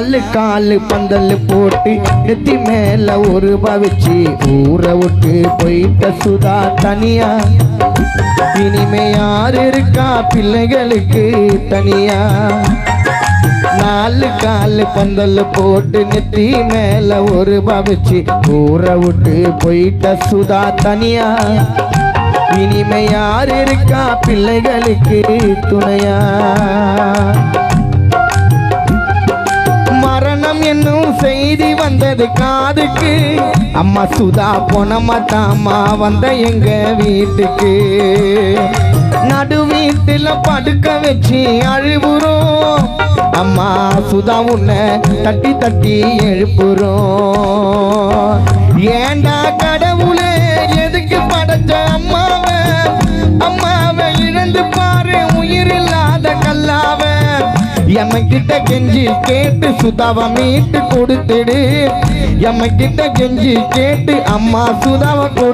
நாலு காலு பந்தல் போட்டு நெத்தி மேல ஒரு வச்சு ஊரை விட்டு போயிட்ட சுதா தனியா. இனிமே யார் இருக்கா பிள்ளைகளுக்கு தனியா. நாலு காலு பந்தல் போட்டு நெத்தி மேல ஒரு வச்சு ஊரை விட்டு போயிட்ட சுதா தனியா. இனிமே யார் இருக்கா பிள்ளைகளுக்கு துணையா. மரணம் என்னும் செய்தி வந்தது காதுக்கு. அம்மா சுதா போன மாட்டாமா வந்த எங்க வீட்டுக்கு. நடு வீட்டுல படுக்க வச்சு அழுவுறோம். அம்மா சுதா உன்னை தட்டி தட்டி எழுப்புறோம். ஏண்டா கடவுளே எதுக்கு படைச்ச அம்மாவை. அம்மாவை இழந்து பாரு உயிரில்லாத கல்லாவ. எம்மகிட்ட கெஞ்சி கேட்டு சுதாவை மீட்டு கொடுத்துடு. எம்மகிட்ட கெஞ்சி கேட்டு அம்மா சுதாவை கொடு.